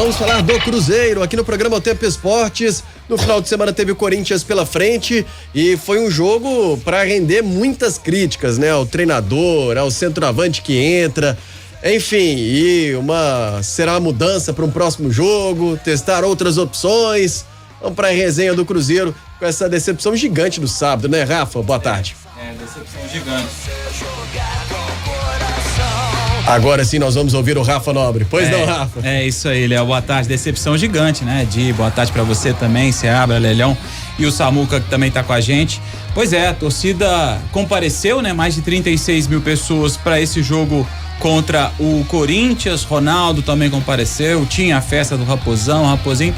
Vamos falar do Cruzeiro aqui no programa O Tempo Esportes. No final de semana teve o Corinthians pela frente e foi um jogo para render muitas críticas, né? Ao treinador, ao centroavante que entra, enfim, será uma mudança para um próximo jogo, testar outras opções. Vamos para a resenha do Cruzeiro com essa decepção gigante do sábado, né, Rafa? Boa tarde. Decepção gigante. Agora sim nós vamos ouvir o Rafa Nobre. Pois não, Rafa? É isso aí, Léo. Boa tarde. Decepção gigante, né? Boa tarde pra você também, Seabra, Lelhão e o Samuca que também tá com a gente. Pois é, a torcida compareceu, né? Mais de 36 mil pessoas para esse jogo contra o Corinthians. Ronaldo também compareceu, tinha a festa do Raposão, o Raposinho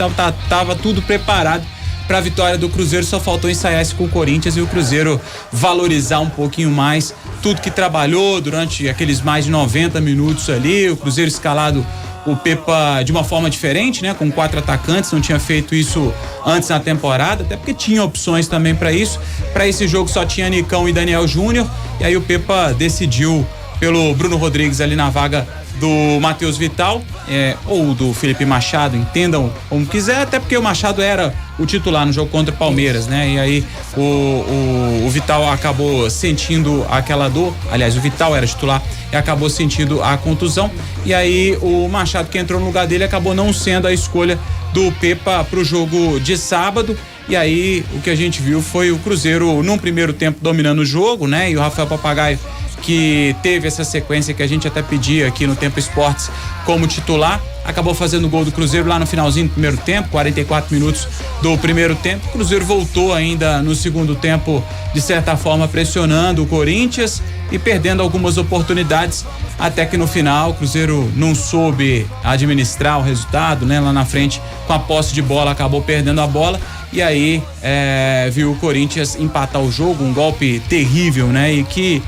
tava tudo preparado para a vitória do Cruzeiro, só faltou ensaiar isso com o Corinthians e o Cruzeiro valorizar um pouquinho mais tudo que trabalhou durante aqueles mais de 90 minutos ali. O Cruzeiro escalado o Pepa de uma forma diferente, né? Com 4 atacantes, não tinha feito isso antes na temporada, até porque tinha opções também para isso. Para esse jogo só tinha Nicão e Daniel Júnior, e aí o Pepa decidiu pelo Bruno Rodrigues ali na vaga do Matheus Vital, ou do Felipe Machado, entendam como quiser, até porque o Machado era o titular no jogo contra o Palmeiras, né? E aí o Vital acabou sentindo aquela dor, aliás, o Vital era titular e acabou sentindo a contusão, e aí o Machado, que entrou no lugar dele, acabou não sendo a escolha do Pepa pro jogo de sábado. E aí o que a gente viu foi o Cruzeiro num primeiro tempo dominando o jogo, né? E o Rafael Papagaio, que teve essa sequência que a gente até pedia aqui no Tempo Esportes como titular, acabou fazendo o gol do Cruzeiro lá no finalzinho do primeiro tempo, 44 minutos do primeiro tempo. O Cruzeiro voltou ainda no segundo tempo, de certa forma pressionando o Corinthians e perdendo algumas oportunidades, até que no final o Cruzeiro não soube administrar o resultado, né? Lá na frente, com a posse de bola, acabou perdendo a bola. E aí viu o Corinthians empatar o jogo, um golpe terrível, né? E que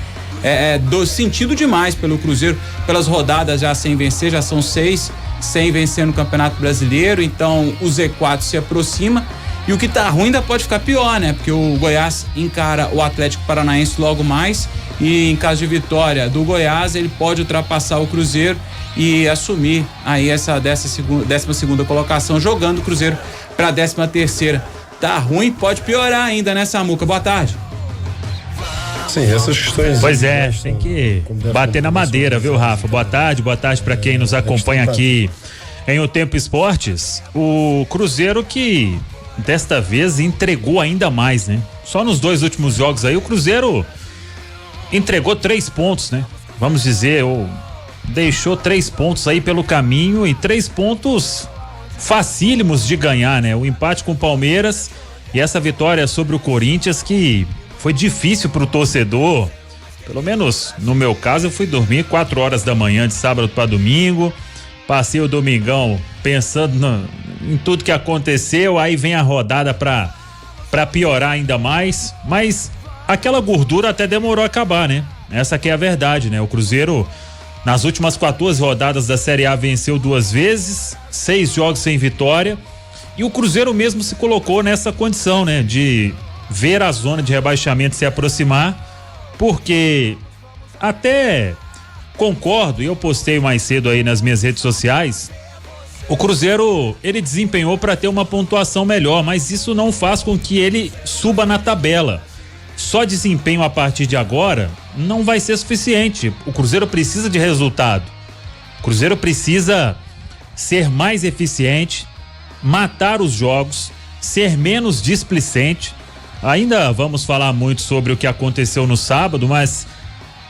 do sentido demais pelo Cruzeiro, pelas rodadas já sem vencer, já são 6 sem vencer no Campeonato Brasileiro, então o Z4 se aproxima e o que tá ruim ainda pode ficar pior, né? Porque o Goiás encara o Atlético Paranaense logo mais e em caso de vitória do Goiás, ele pode ultrapassar o Cruzeiro e assumir aí essa 12ª colocação, jogando o Cruzeiro pra 13ª. Tá ruim, pode piorar ainda, né, Samuca? Boa tarde. Sim, essas questões. Pois é, tem que bater na madeira, viu, Rafa? Boa tarde para quem nos acompanha aqui em O Tempo Esportes. O Cruzeiro que desta vez entregou ainda mais, né? Só nos 2 últimos jogos aí o Cruzeiro entregou 3 pontos, né? Vamos dizer, deixou 3 pontos aí pelo caminho e 3 pontos facílimos de ganhar, né? O empate com o Palmeiras e essa vitória sobre o Corinthians que foi difícil pro torcedor, pelo menos no meu caso. Eu fui dormir 4 horas da manhã de sábado para domingo, passei o domingão pensando em tudo que aconteceu, aí vem a rodada pra piorar ainda mais, mas aquela gordura até demorou a acabar, né? Essa que é a verdade, né? O Cruzeiro nas últimas 14 rodadas da Série A venceu 2 vezes, 6 jogos sem vitória, e o Cruzeiro mesmo se colocou nessa condição, né? De ver a zona de rebaixamento se aproximar, porque até concordo, e eu postei mais cedo aí nas minhas redes sociais, o Cruzeiro, ele desempenhou para ter uma pontuação melhor, mas isso não faz com que ele suba na tabela. Só desempenho a partir de agora não vai ser suficiente. O Cruzeiro precisa de resultado. O Cruzeiro precisa ser mais eficiente, matar os jogos, ser menos displicente. Ainda vamos falar muito sobre o que aconteceu no sábado, mas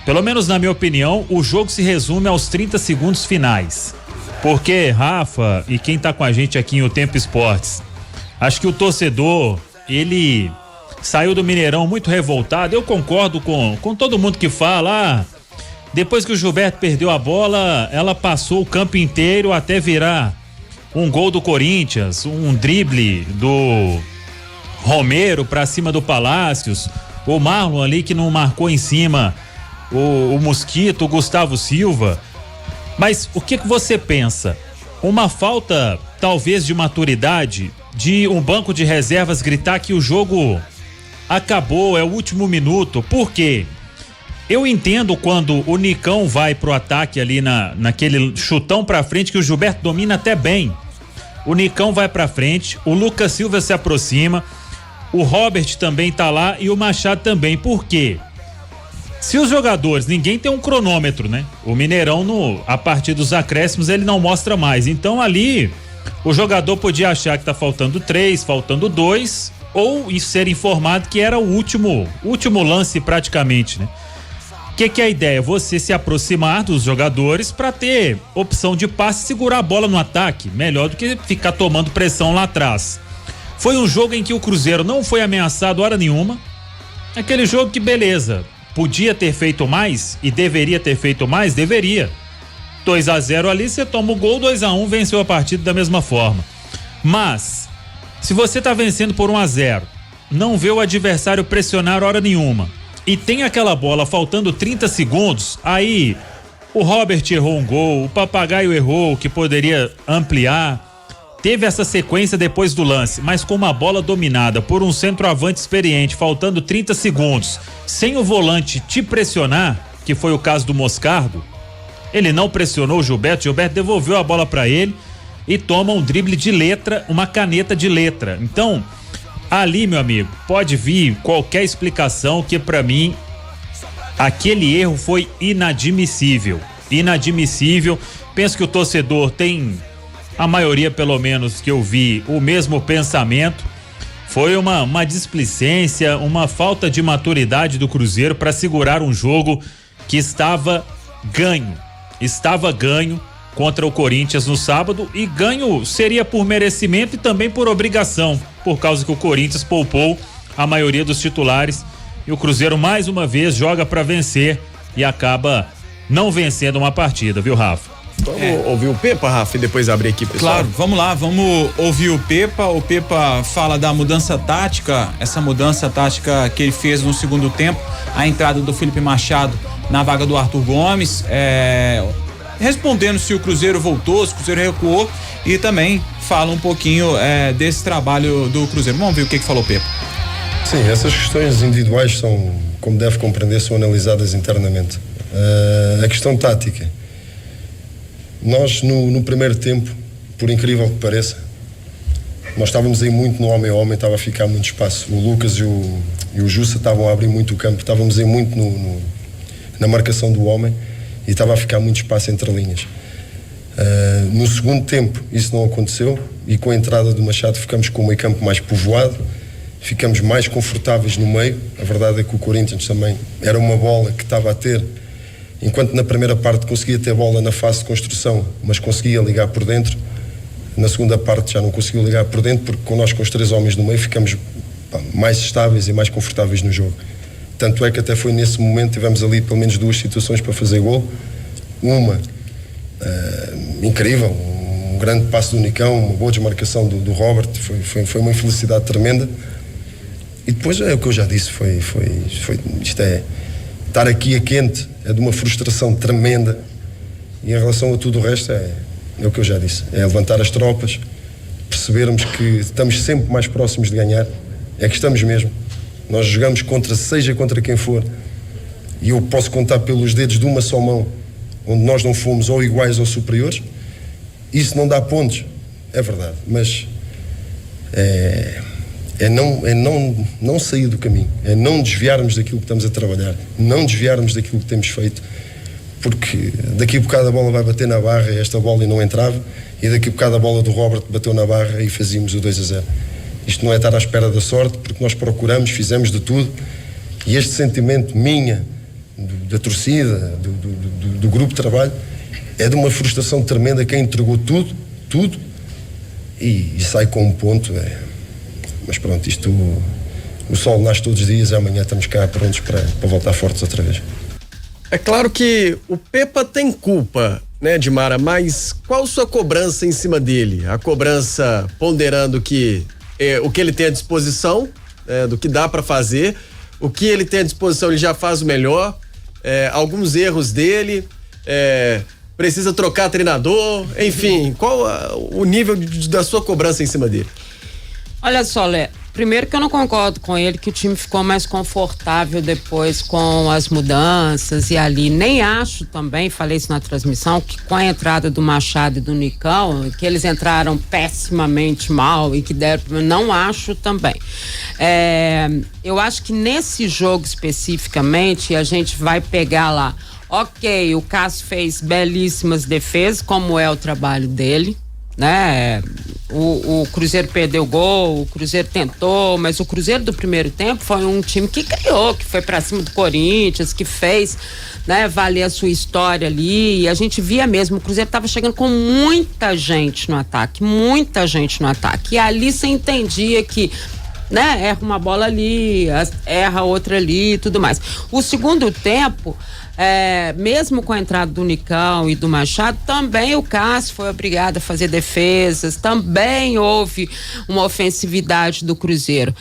pelo menos na minha opinião, o jogo se resume aos 30 segundos finais. Porque, Rafa, e quem tá com a gente aqui em O Tempo Esportes, acho que o torcedor, ele saiu do Mineirão muito revoltado. Eu concordo com todo mundo que fala, depois que o Gilberto perdeu a bola, ela passou o campo inteiro até virar um gol do Corinthians, um drible do Romero pra cima do Palácios, o Marlon ali que não marcou em cima, o Mosquito, o Gustavo Silva. Mas o que você pensa? Uma falta talvez de maturidade de um banco de reservas gritar que o jogo acabou, é o último minuto? Por quê? Eu entendo quando o Nicão vai pro ataque ali naquele chutão pra frente que o Gilberto domina até bem. o Nicão vai pra frente, o Lucas Silva se aproxima, o Robert também tá lá e o Machado também. Por quê? Se os jogadores, ninguém tem um cronômetro, né? O Mineirão, a partir dos acréscimos, ele não mostra mais. Então ali, o jogador podia achar que tá faltando 3, faltando 2, ou ser informado que era o último lance praticamente, né? O que é a ideia? Você se aproximar dos jogadores para ter opção de passe e segurar a bola no ataque. Melhor do que ficar tomando pressão lá atrás. Foi um jogo em que o Cruzeiro não foi ameaçado hora nenhuma. Aquele jogo que, beleza, podia ter feito mais e deveria ter feito mais, deveria. 2-0 ali, você toma o gol, 2-1, venceu a partida da mesma forma. Mas, se você tá vencendo por 1-0, não vê o adversário pressionar hora nenhuma, e tem aquela bola faltando 30 segundos, aí o Robert errou um gol, o Papagaio errou, que poderia ampliar. Teve essa sequência depois do lance, mas com uma bola dominada por um centroavante experiente, faltando 30 segundos, sem o volante te pressionar, que foi o caso do Moscardo, ele não pressionou o Gilberto devolveu a bola para ele e toma um drible de letra, uma caneta de letra. Então, ali, meu amigo, pode vir qualquer explicação que para mim aquele erro foi inadmissível. Inadmissível. Penso que o torcedor tem, a maioria pelo menos que eu vi, o mesmo pensamento. Foi uma displicência, uma falta de maturidade do Cruzeiro para segurar um jogo que estava ganho contra o Corinthians no sábado, e ganho seria por merecimento e também por obrigação, por causa que o Corinthians poupou a maioria dos titulares e o Cruzeiro mais uma vez joga para vencer e acaba não vencendo uma partida, viu, Rafa? Vamos ouvir o Pepa, Rafa, e depois abrir aqui, pessoal. Claro, vamos lá, vamos ouvir o Pepa. O Pepa fala da mudança tática, essa mudança tática que ele fez no segundo tempo, a entrada do Felipe Machado na vaga do Arthur Gomes, respondendo se o Cruzeiro voltou, se o Cruzeiro recuou, e também fala um pouquinho desse trabalho do Cruzeiro. Vamos ver o que falou o Pepa. Sim, essas questões individuais são, como deve compreender, são analisadas internamente. A questão tática, nós no primeiro tempo, por incrível que pareça, nós estávamos aí muito no homem a homem, estava a ficar muito espaço. O Lucas e o Jussa estavam a abrir muito o campo, estávamos aí muito na marcação do homem e estava a ficar muito espaço entre linhas. No segundo tempo isso não aconteceu e com a entrada do Machado ficamos com o meio campo mais povoado, ficamos mais confortáveis no meio. A verdade é que o Corinthians também era uma bola que estava a ter, enquanto na primeira parte conseguia ter bola na fase de construção, mas conseguia ligar por dentro, na segunda parte já não conseguiu ligar por dentro, porque com nós, com os 3 homens no meio, ficamos mais estáveis e mais confortáveis no jogo. Tanto é que até foi nesse momento, tivemos ali pelo menos 2 situações para fazer gol. Uma incrível, um grande passo do Nicão, uma boa desmarcação do Robert, foi uma infelicidade tremenda. E depois é o que eu já disse, isto é, estar aqui a quente é de uma frustração tremenda, e em relação a tudo o resto é o que eu já disse, é levantar as tropas, percebermos que estamos sempre mais próximos de ganhar, é que estamos mesmo. Nós jogamos seja contra quem for, e eu posso contar pelos dedos de uma só mão onde nós não fomos ou iguais ou superiores. Isso não dá pontos, é verdade, mas não sair do caminho, é não desviarmos daquilo que estamos a trabalhar, não desviarmos daquilo que temos feito, porque daqui a bocado a bola vai bater na barra, esta bola e não entrava, e daqui a bocado a bola do Robert bateu na barra e fazíamos o 2-0. Isto não é estar à espera da sorte, porque nós procuramos, fizemos de tudo, e este sentimento da torcida, do grupo de trabalho, é de uma frustração tremenda. Quem entregou tudo, e sai com um ponto. Mas pronto, isto, o sol nasce todos os dias e amanhã estamos cá prontos para voltar fortes outra vez. É claro que o Pepa tem culpa, né, Dimara, mas qual sua cobrança em cima dele? A cobrança ponderando que o que ele tem à disposição, do que dá para fazer, o que ele tem à disposição ele já faz o melhor, alguns erros dele, precisa trocar treinador, enfim, qual o nível da sua cobrança em cima dele? Olha só, Lé, Primeiro que eu não concordo com ele que o time ficou mais confortável depois com as mudanças e ali. Nem acho também, falei isso na transmissão, que com a entrada do Machado e do Nicão, que eles entraram pessimamente mal e que deram. Não acho também. Eu acho que nesse jogo especificamente a gente vai pegar lá. Ok, o Cássio fez belíssimas defesas, como é o trabalho dele, né? O Cruzeiro perdeu o gol, o Cruzeiro tentou, mas o Cruzeiro do primeiro tempo foi um time que criou, que foi pra cima do Corinthians, que fez, né, valer a sua história ali, e a gente via mesmo, o Cruzeiro tava chegando com muita gente no ataque, e ali você entendia que, né, erra uma bola ali, erra outra ali e tudo mais. O segundo tempo, mesmo com a entrada do Nicão e do Machado, também o Cássio foi obrigado a fazer defesas, também houve uma ofensividade do Cruzeiro.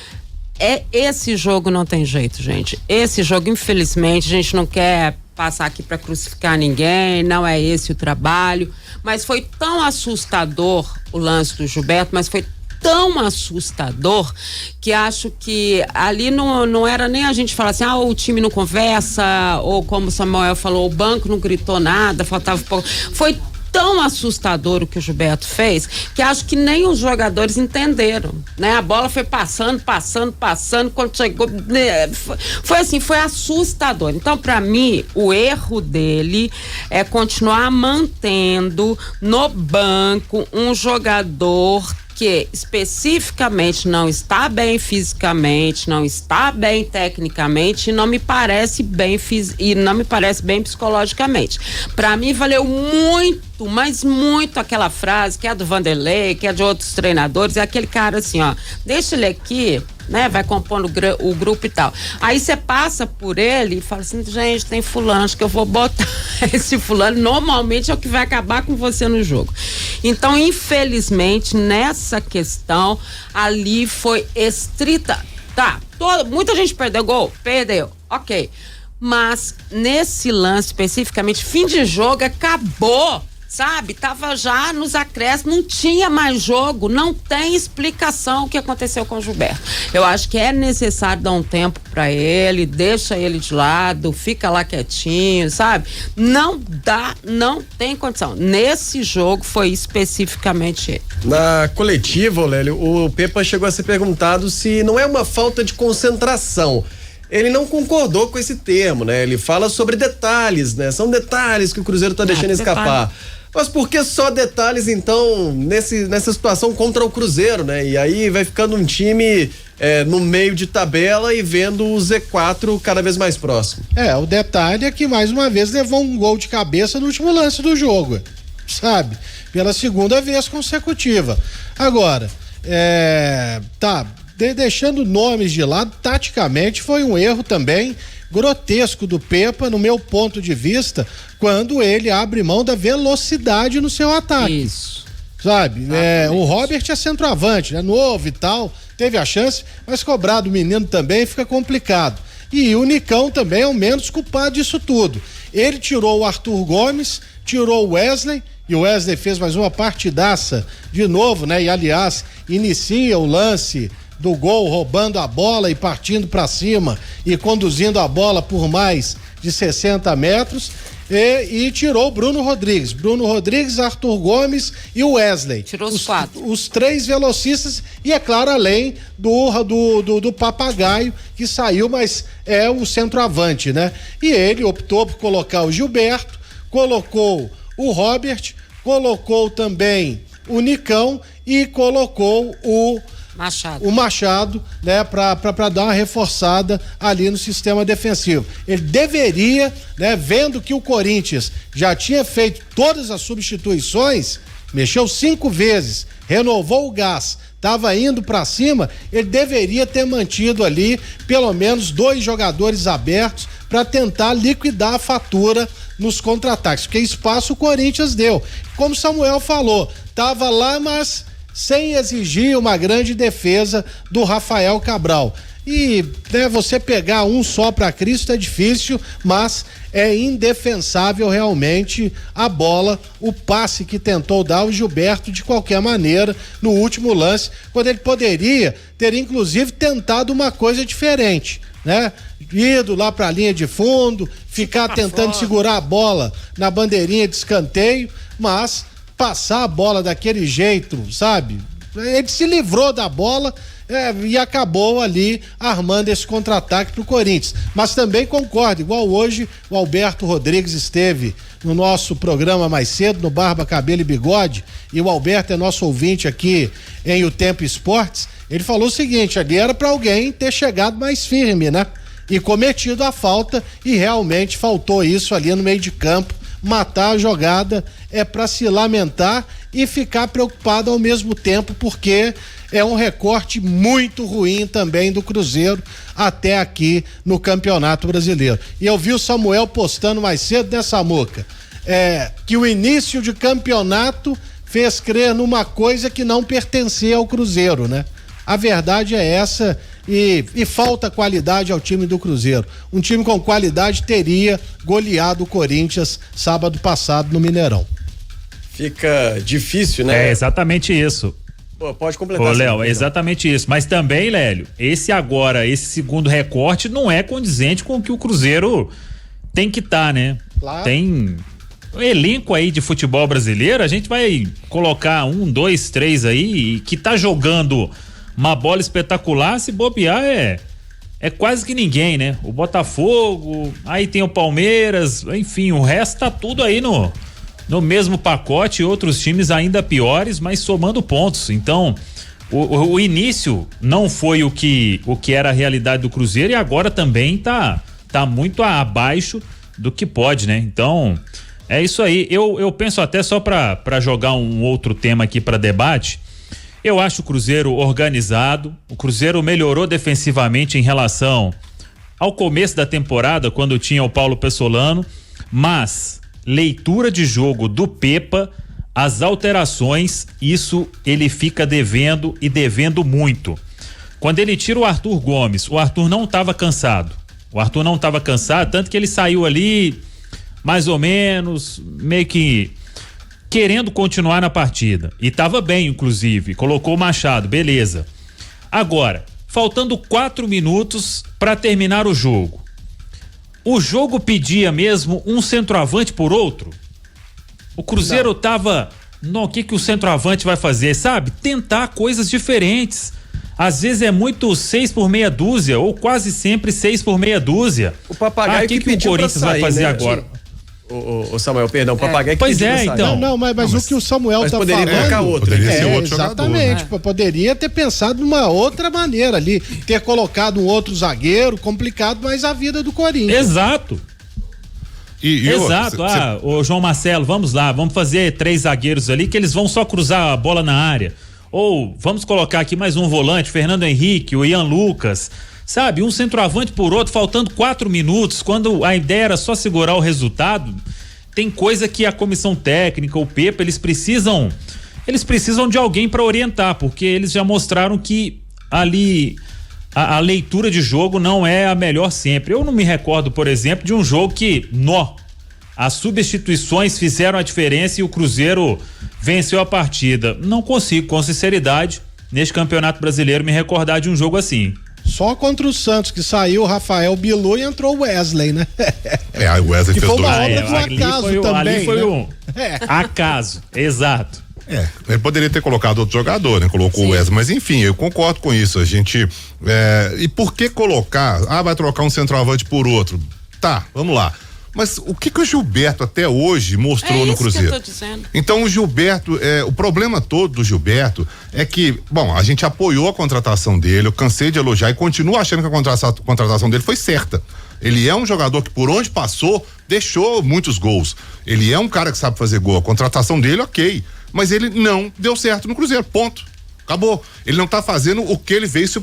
Esse jogo não tem jeito, gente. Esse jogo, infelizmente, a gente não quer passar aqui para crucificar ninguém, não é esse o trabalho, mas foi tão assustador o lance do Gilberto, mas foi tão assustador que acho que ali não era nem a gente falar assim, o time não conversa, ou como o Samuel falou, o banco não gritou nada, faltava pouco. Foi tão assustador o que o Gilberto fez, que acho que nem os jogadores entenderam, né? A bola foi passando, quando chegou, foi assim, foi assustador. Então, para mim, o erro dele é continuar mantendo no banco um jogador que especificamente não está bem fisicamente, não está bem tecnicamente e não me parece bem psicologicamente. Para mim valeu muito, mas muito aquela frase que é do Vanderlei, que é de outros treinadores, é aquele cara assim, deixa ele aqui, né, vai compondo o grupo e tal. Aí você passa por ele e fala assim, gente, tem fulano, acho que eu vou botar esse fulano, normalmente é o que vai acabar com você no jogo. Então, infelizmente, nessa questão, ali foi estrita. Tá, muita gente perdeu gol? Perdeu, ok. Mas, nesse lance especificamente, fim de jogo, acabou. Sabe, tava já nos acréscimos, não tinha mais jogo, não tem explicação o que aconteceu com o Gilberto. Eu acho que é necessário dar um tempo pra ele, deixa ele de lado, fica lá quietinho, sabe? Não tem condição. Nesse jogo foi especificamente ele. Na coletiva, Lélio, o Pepa chegou a ser perguntado se não é uma falta de concentração. Ele não concordou com esse termo, né? Ele fala sobre detalhes, né? São detalhes que o Cruzeiro tá deixando escapar. Mas por que só detalhes, então, nessa situação contra o Cruzeiro, né? E aí vai ficando um time no meio de tabela e vendo o Z4 cada vez mais próximo. O detalhe é que mais uma vez levou um gol de cabeça no último lance do jogo, sabe? Pela segunda vez consecutiva. Agora, deixando nomes de lado, taticamente foi um erro também grotesco do Pepa, no meu ponto de vista, quando ele abre mão da velocidade no seu ataque. Isso. Sabe? O Robert é centroavante, é novo e tal, teve a chance, mas cobrar do menino também fica complicado. E o Nicão também é o menos culpado disso tudo. Ele tirou o Arthur Gomes, tirou o Wesley, e o Wesley fez mais uma partidaça de novo, né? E aliás, inicia o lance do gol roubando a bola e partindo para cima e conduzindo a bola por mais de 60 metros e tirou o Bruno Rodrigues, Arthur Gomes e o Wesley. Tirou os quatro. Os três velocistas e, é claro, além do Papagaio, que saiu, mas é o centroavante, né? E ele optou por colocar o Gilberto, colocou o Robert, colocou também o Nicão e colocou o Machado, né, pra dar uma reforçada ali no sistema defensivo. Ele deveria, né, vendo que o Corinthians já tinha feito todas as substituições, mexeu 5 vezes, renovou o gás, estava indo para cima, ele deveria ter mantido ali pelo menos 2 jogadores abertos para tentar liquidar a fatura nos contra-ataques, porque espaço o Corinthians deu. Como o Samuel falou, tava lá, mas sem exigir uma grande defesa do Rafael Cabral. E né, você pegar um só para Cristo é difícil, mas é indefensável realmente a bola, o passe que tentou dar o Gilberto de qualquer maneira no último lance, quando ele poderia ter inclusive tentado uma coisa diferente, né? Ido lá para a linha de fundo, ficar tentando segurar a bola na bandeirinha de escanteio, mas passar a bola daquele jeito, sabe? Ele se livrou da bola e acabou ali armando esse contra-ataque pro Corinthians. Mas também concordo, igual hoje o Alberto Rodrigues esteve no nosso programa mais cedo, no Barba, Cabelo e Bigode, e o Alberto é nosso ouvinte aqui em O Tempo Esportes. Ele falou o seguinte: ali era para alguém ter chegado mais firme, né? E cometido a falta, e realmente faltou isso ali no meio de campo. Matar a jogada é para se lamentar e ficar preocupado ao mesmo tempo, porque é um recorte muito ruim também do Cruzeiro até aqui no Campeonato Brasileiro. E eu vi o Samuel postando mais cedo, né, Samuca? Que o início de campeonato fez crer numa coisa que não pertencia ao Cruzeiro, né? A verdade é essa, e falta qualidade ao time do Cruzeiro. Um time com qualidade teria goleado o Corinthians sábado passado no Mineirão. Fica difícil, né? É exatamente isso. Pô, pode completar. Ô, Léo, é exatamente isso. Mas também, Lélio, esse segundo recorte não é condizente com o que o Cruzeiro tem que estar, né? Claro. Tem um elenco aí de futebol brasileiro, a gente vai colocar 1, 2, 3 aí, que tá jogando uma bola espetacular, se bobear é quase que ninguém, né? O Botafogo, aí tem o Palmeiras, enfim, o resto tá tudo aí no mesmo pacote, outros times ainda piores, mas somando pontos. Então, o início não foi o que era a realidade do Cruzeiro, e agora também tá muito abaixo do que pode, né? Então, é isso aí. Eu penso até só para jogar um outro tema aqui para debate. Eu acho o Cruzeiro organizado, o Cruzeiro melhorou defensivamente em relação ao começo da temporada, quando tinha o Paulo Pessolano, mas leitura de jogo do Pepa, as alterações, isso ele fica devendo, e devendo muito. Quando ele tira o Arthur Gomes, o Arthur não estava cansado, tanto que ele saiu ali mais ou menos, meio que querendo continuar na partida, e tava bem, inclusive, colocou o Machado, beleza. Agora, faltando 4 minutos para terminar o jogo pedia mesmo um centroavante por outro? O Cruzeiro tava, o que o centroavante vai fazer, sabe? Tentar coisas diferentes. Às vezes é muito 6 por meia dúzia, ou quase sempre 6 por meia dúzia. O Papagaio que o Corinthians vai fazer, né, agora? O Samuel, perdão, o Papagaio que pois é, então. Mas o que o Samuel tá falando... Poderia colocar outro. Poderia ser outro exatamente, jogador, né? Poderia ter pensado numa outra maneira ali, ter colocado um outro zagueiro, complicado, mas a vida do Corinthians. Exato. Exato. Ô João Marcelo, vamos lá, vamos fazer 3 zagueiros ali, que eles vão só cruzar a bola na área. Ou vamos colocar aqui mais um volante, Fernando Henrique, o Ian Lucas, sabe? Um centroavante por outro, faltando 4 minutos, quando a ideia era só segurar o resultado. Tem coisa que a comissão técnica, o Pepa, eles precisam de alguém para orientar, porque eles já mostraram que ali a leitura de jogo não é a melhor sempre. Eu não me recordo, por exemplo, de um jogo que as substituições fizeram a diferença e o Cruzeiro venceu a partida. Não consigo, com sinceridade, neste Campeonato Brasileiro, me recordar de um jogo assim. Só contra o Santos, que saiu o Rafael Bilu e entrou o Wesley, né? O Wesley que fez foi uma 2 obra do acaso também. Ali foi né? acaso, exato. Ele poderia ter colocado outro jogador, né? Colocou o Wesley, mas enfim, eu concordo com isso. A gente. E por que colocar? Vai trocar um centroavante por outro. Tá, vamos lá. Mas o que o Gilberto até hoje mostrou no Cruzeiro? Que eu tô dizendo. Então o Gilberto, o problema todo do Gilberto é que, a gente apoiou a contratação dele, eu cansei de elogiar e continuo achando que a contratação dele foi certa. Ele é um jogador que por onde passou, deixou muitos gols. Ele é um cara que sabe fazer gol. A contratação dele, ok. Mas ele não deu certo no Cruzeiro, ponto. Acabou. Ele não tá fazendo o que ele se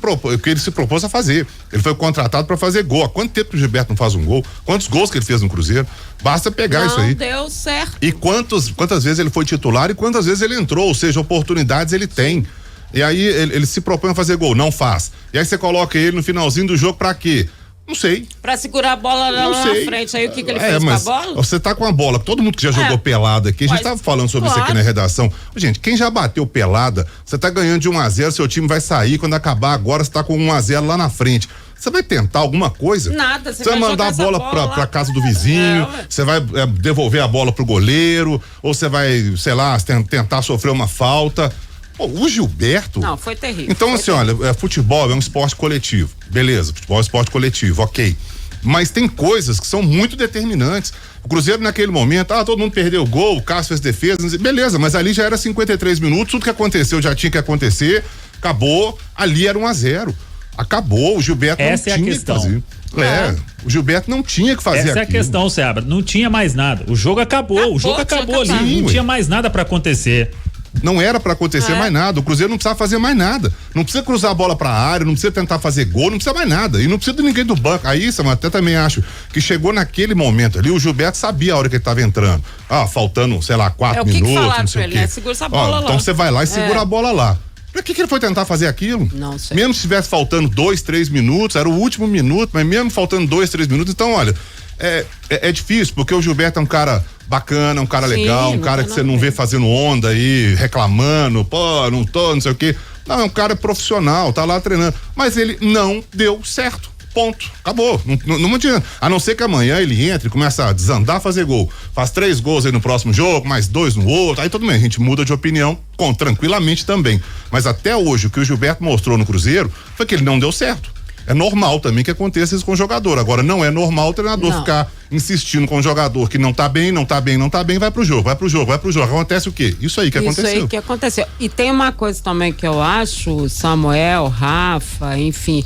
propôs a fazer. Ele foi contratado para fazer gol. Há quanto tempo que o Gilberto não faz um gol? Quantos gols que ele fez no Cruzeiro? Basta pegar isso aí. Não deu certo. E quantas vezes ele foi titular e quantas vezes ele entrou, ou seja, oportunidades ele tem. E aí ele se propõe a fazer gol, não faz. E aí você coloca ele no finalzinho do jogo pra quê? Não sei. Pra segurar a bola lá na frente. Aí o que ele fez com a bola? Você tá com a bola. Todo mundo que já jogou pelada aqui, a gente tava falando sobre isso aqui na redação. Gente, quem já bateu pelada, você tá ganhando de 1-0, seu time vai sair, quando acabar agora, você tá com 1-0 lá na frente. Você vai tentar alguma coisa? Nada. Você vai mandar a bola pra casa do vizinho, você vai devolver a bola pro goleiro, ou você vai, sei lá, tentar sofrer uma falta. Pô, o Gilberto... Não, foi terrível. Então, assim, olha, futebol é um esporte coletivo. Beleza, futebol é um esporte coletivo, ok. Mas tem coisas que são muito determinantes. O Cruzeiro, naquele momento, todo mundo perdeu o gol, o Cássio fez defesa, beleza, mas ali já era 53 minutos, tudo que aconteceu já tinha que acontecer, acabou, ali era 1-0. Acabou, o Gilberto não tinha que fazer. O Gilberto não tinha que fazer aquilo. Essa é a questão, Seabra, não tinha mais nada. O jogo acabou, o jogo acabou ali, não tinha mais nada pra acontecer. Não era pra acontecer mais nada. O Cruzeiro não precisava fazer mais nada. Não precisa cruzar a bola pra área, não precisa tentar fazer gol, não precisa mais nada. E não precisa de ninguém do banco. Aí, Sam, até também acho que chegou naquele momento ali, o Gilberto sabia a hora que ele tava entrando. Faltando, sei lá, 4 minutos. Que falaram pra ele, né? Segura essa bola lá. Então você vai lá e segura a bola lá. Pra que ele foi tentar fazer aquilo? Não sei. Mesmo se estivesse faltando 2, 3 minutos, era o último minuto, mas mesmo faltando 2, 3 minutos, então, olha, é difícil, porque o Gilberto é um cara bacana, um cara legal, um cara que você não vê fazendo onda aí, reclamando, não tô, não sei o quê. Não, é um cara profissional, tá lá treinando. Mas ele não deu certo. Ponto. Acabou. Não adianta. A não ser que amanhã ele entre e começa a desandar, fazer gol. Faz 3 gols aí no próximo jogo, mais 2 no outro. Aí tudo bem, a gente muda de opinião tranquilamente também. Mas até hoje, o que o Gilberto mostrou no Cruzeiro foi que ele não deu certo. É normal também que aconteça isso com o jogador. Agora, não é normal o treinador ficar insistindo com o jogador que não tá bem, vai pro jogo. Acontece o quê? Isso aí que aconteceu. Isso aí que aconteceu. E tem uma coisa também que eu acho, Samuel, Rafa, enfim,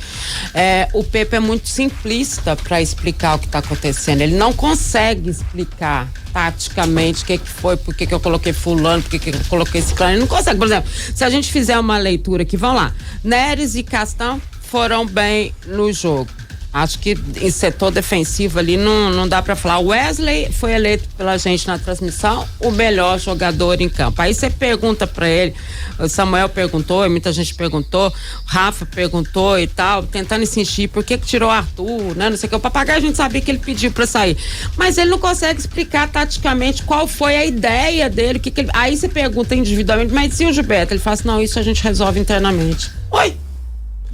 o Pepe é muito simplista para explicar o que tá acontecendo. Ele não consegue explicar taticamente o que foi, por que eu coloquei fulano, por que eu coloquei esse plano. Ele não consegue. Por exemplo, se a gente fizer uma leitura aqui, vamos lá, Neres e Castan foram bem no jogo. Acho que em setor defensivo ali não dá pra falar. O Wesley foi eleito pela gente na transmissão o melhor jogador em campo. Aí você pergunta pra ele, o Samuel perguntou, e muita gente perguntou, o Rafa perguntou e tal, tentando insistir, por que tirou o Arthur, né? Não sei o que. O Papagaio a gente sabia que ele pediu pra sair. Mas ele não consegue explicar taticamente qual foi a ideia dele, aí você pergunta individualmente, mas e o Gilberto? Ele fala assim, não, isso a gente resolve internamente. Oi!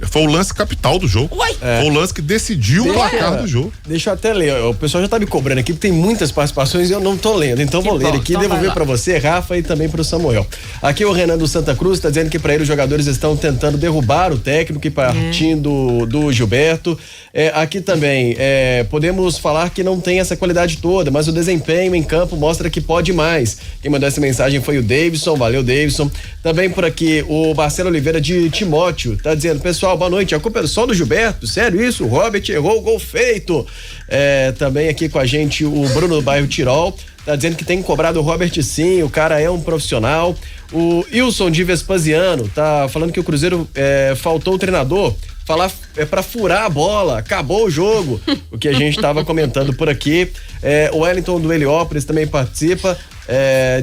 Foi o lance capital do jogo. Foi o lance que decidiu o placar do jogo. Deixa eu até ler. O pessoal já tá me cobrando aqui, porque tem muitas participações e eu não tô lendo. Então vou ler aqui e devolver pra você, Rafa, e também pro Samuel. Aqui o Renan do Santa Cruz tá dizendo que pra ele os jogadores estão tentando derrubar o técnico e partindo do Gilberto. Aqui também, podemos falar que não tem essa qualidade toda, mas o desempenho em campo mostra que pode mais. Quem mandou essa mensagem foi o Davidson. Valeu, Davidson. Também por aqui o Marcelo Oliveira de Timóteo tá dizendo, pessoal, boa noite, a culpa é só do Gilberto, sério isso? O Robert errou o gol feito. Também aqui com a gente o Bruno do bairro Tirol, tá dizendo que tem cobrado o Robert sim, o cara é um profissional. O Wilson de Vespasiano tá falando que o Cruzeiro faltou o treinador falar pra furar a bola, acabou o jogo, o que a gente tava comentando por aqui. O Wellington do Heliópolis também participa,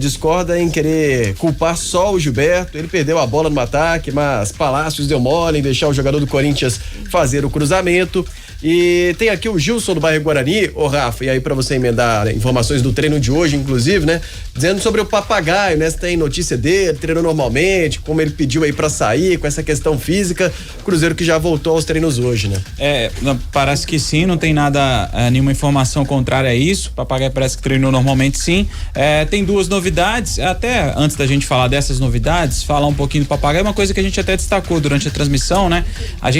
discorda em querer culpar só o Gilberto, ele perdeu a bola no ataque, mas Palácios deu mole em deixar o jogador do Corinthians fazer o cruzamento. E tem aqui o Gilson do bairro Guarani, Rafa, e aí pra você emendar informações do treino de hoje, inclusive, né? Dizendo sobre o Papagaio, né? Se tem notícia dele, treinou normalmente, como ele pediu aí pra sair, com essa questão física, Cruzeiro que já voltou aos treinos hoje, né? Parece que sim, não tem nada, nenhuma informação contrária a isso, o Papagaio parece que treinou normalmente sim. Tem 2 novidades, até antes da gente falar dessas novidades, falar um pouquinho do Papagaio, uma coisa que a gente até destacou durante a transmissão, né? À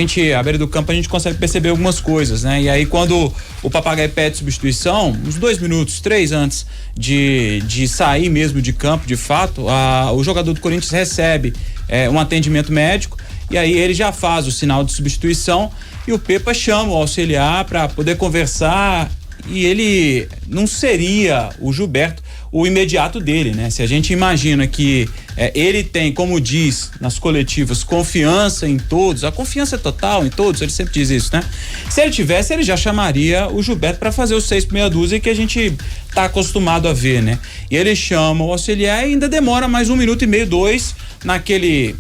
beira do campo, a gente consegue perceber algumas coisas, né? E aí quando o Papagaio pede substituição, uns 2 minutos, 3 antes de sair mesmo de campo, de fato, o jogador do Corinthians recebe um atendimento médico e aí ele já faz o sinal de substituição e o Pepa chama o auxiliar para poder conversar e ele não seria o Gilberto o imediato dele, né? Se a gente imagina que ele tem, como diz nas coletivas, confiança em todos, a confiança é total em todos, ele sempre diz isso, né? Se ele tivesse, ele já chamaria o Gilberto para fazer os 6 por meia dúzia que a gente tá acostumado a ver, né? E ele chama o auxiliar e ainda demora mais 1 minuto e meio, 2, ele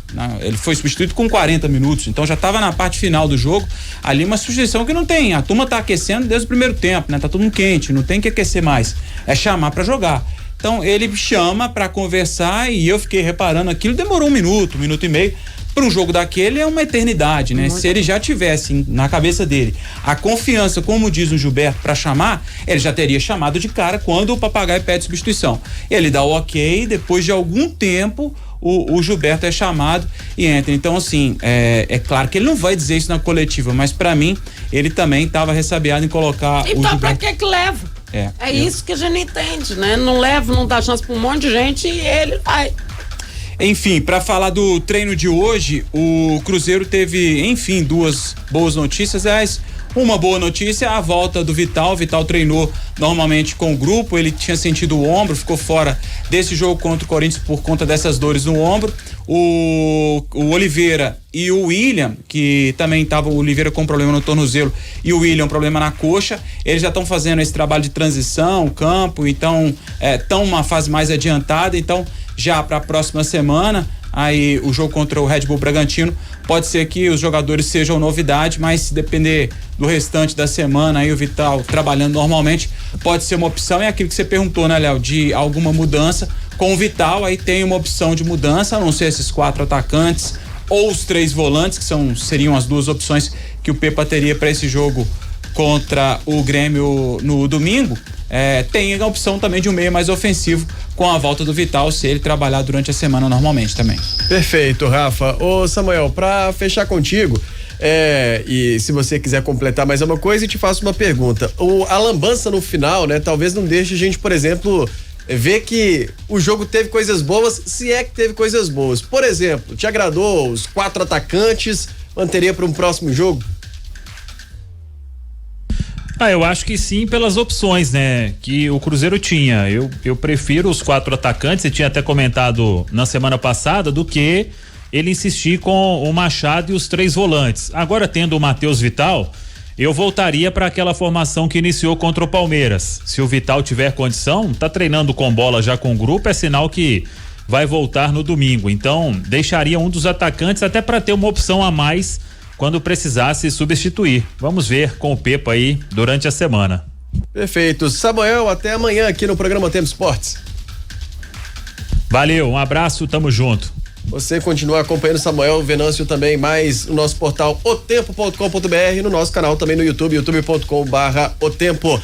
foi substituído com 40 minutos, então já estava na parte final do jogo, ali uma substituição que não tem, a turma tá aquecendo desde o primeiro tempo, né? Tá todo mundo quente, não tem que aquecer mais, é chamar para jogar. Então ele chama para conversar e eu fiquei reparando aquilo, demorou 1 minuto, 1 minuto e meio. Para um jogo daquele é uma eternidade, né? Se ele já tivesse na cabeça dele a confiança, como diz o Gilberto, para chamar, ele já teria chamado de cara quando o Papagaio pede substituição. Ele dá o ok, depois de algum tempo o Gilberto é chamado e entra. Então, assim, é claro que ele não vai dizer isso na coletiva, mas para mim ele também estava ressabiado em colocar então, o Gilberto. Pra que leva? É isso que a gente não entende, né? Não leva, não dá chance pra um monte de gente e ele vai. Enfim, para falar do treino de hoje, o Cruzeiro teve, enfim, 2 boas notícias. Aliás, uma boa notícia é a volta do Vital. O Vital treinou normalmente com o grupo, ele tinha sentido o ombro, ficou fora desse jogo contra o Corinthians por conta dessas dores no ombro. O Oliveira e o William, que também estava o Oliveira com problema no tornozelo e o William problema na coxa, eles já estão fazendo esse trabalho de transição, campo, então estão uma fase mais adiantada, então já para a próxima semana, aí o jogo contra o Red Bull Bragantino, pode ser que os jogadores sejam novidade, mas se depender do restante da semana, aí o Vital trabalhando normalmente, pode ser uma opção. É aquilo que você perguntou, né, Léo, de alguma mudança. Com o Vital, aí tem uma opção de mudança, a não ser esses 4 atacantes ou os 3 volantes, que seriam as 2 opções que o Pepa teria para esse jogo contra o Grêmio no domingo. Tem a opção também de um meio mais ofensivo com a volta do Vital, se ele trabalhar durante a semana normalmente também. Perfeito, Rafa. Ô Samuel, pra fechar contigo, e se você quiser completar mais uma coisa, eu te faço uma pergunta. A lambança no final, né, talvez não deixe a gente, por exemplo, ver que o jogo teve coisas boas, se é que teve coisas boas. Por exemplo, te agradou os 4 atacantes? Manteria para um próximo jogo? Eu acho que sim, pelas opções, né, que o Cruzeiro tinha. Eu prefiro os 4 atacantes, você tinha até comentado na semana passada, do que ele insistir com o Machado e os 3 volantes. Agora, tendo o Matheus Vital, eu voltaria para aquela formação que iniciou contra o Palmeiras. Se o Vital tiver condição, tá treinando com bola já com o grupo, é sinal que vai voltar no domingo. Então, deixaria um dos atacantes até para ter uma opção a mais quando precisasse substituir. Vamos ver com o Pepa aí durante a semana. Perfeito. Samuel, até amanhã aqui no programa Tempo Esportes. Valeu, um abraço, tamo junto. Você continua acompanhando Samuel Venâncio também, mais no nosso portal otempo.com.br, no nosso canal também no YouTube, youtube.com/otempo.